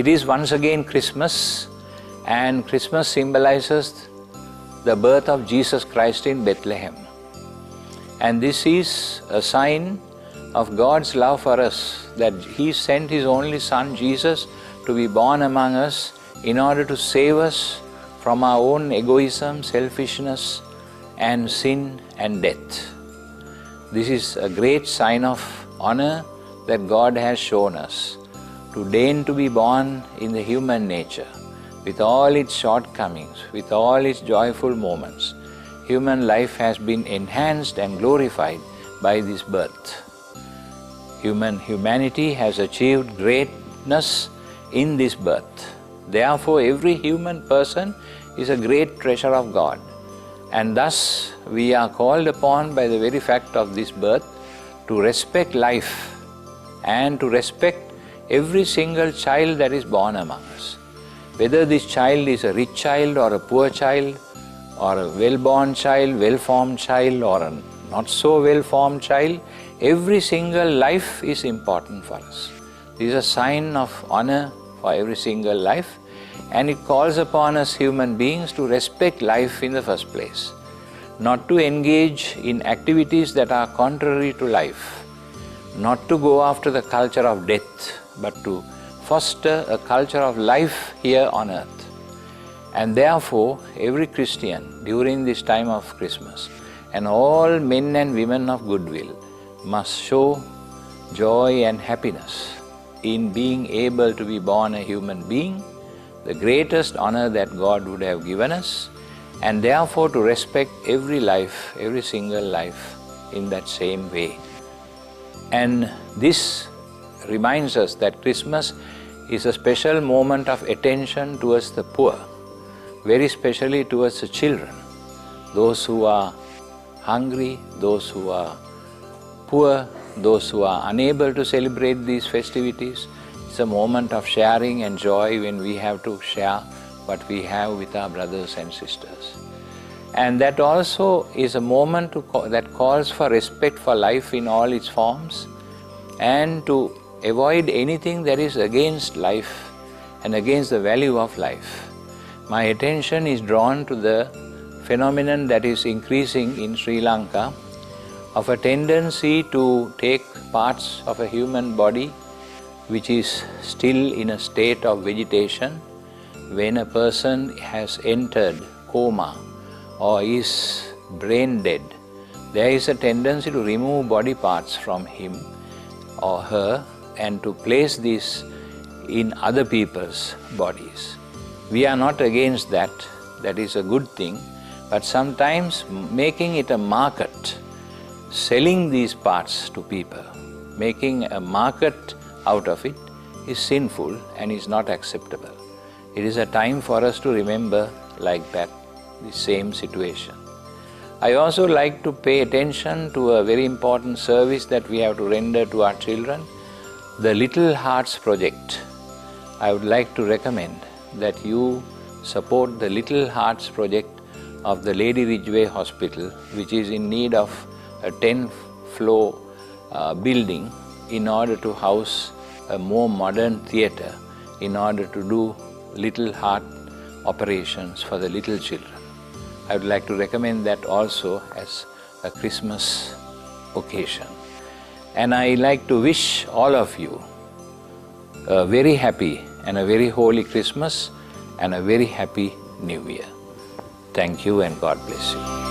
It is once again Christmas, and Christmas symbolizes the birth of Jesus Christ in Bethlehem. And this is a sign of God's love for us, that He sent His only Son Jesus to be born among us in order to save us from our own egoism, selfishness, and sin and death. This is a great sign of honor that God has shown us, to deign to be born in the human nature, with all its shortcomings, with all its joyful moments. Human life has been enhanced and glorified by this birth. Humanity has achieved greatness in this birth. Therefore, every human person is a great treasure of God. And thus, we are called upon by the very fact of this birth to respect life and to respect every single child that is born among us. Whether this child is a rich child or a poor child, or a well-born child, well-formed child, or a not so well-formed child, every single life is important for us. This is a sign of honor for every single life, and it calls upon us human beings to respect life in the first place, not to engage in activities that are contrary to life, not to go after the culture of death, but to foster a culture of life here on earth. And therefore, every Christian during this time of Christmas, and all men and women of goodwill, must show joy and happiness in being able to be born a human being, the greatest honor that God would have given us, and therefore to respect every life, every single life in that same way. And this reminds us that Christmas is a special moment of attention towards the poor, very especially towards the children, those who are hungry, those who are poor, those who are unable to celebrate these festivities. It's a moment of sharing and joy when we have to share what we have with our brothers and sisters. And that also is a moment that calls for respect for life in all its forms, and to avoid anything that is against life and against the value of life. My attention is drawn to the phenomenon that is increasing in Sri Lanka of a tendency to take parts of a human body which is still in a state of vegetation. When a person has entered coma or is brain dead, there is a tendency to remove body parts from him or her and to place these in other people's bodies. We are not against that, that is a good thing, but sometimes making it a market, selling these parts to people, making a market out of it is sinful and is not acceptable. It is a time for us to remember like that, the same situation. I also like to pay attention to a very important service that we have to render to our children, the Little Hearts Project. I would like to recommend that you support the Little Hearts Project of the Lady Ridgeway Hospital, which is in need of a 10-floor building in order to house a more modern theatre, in order to do little heart operations for the little children. I would like to recommend that also as a Christmas occasion. And I like to wish all of you a very happy and a very holy Christmas and a very happy New Year. Thank you and God bless you.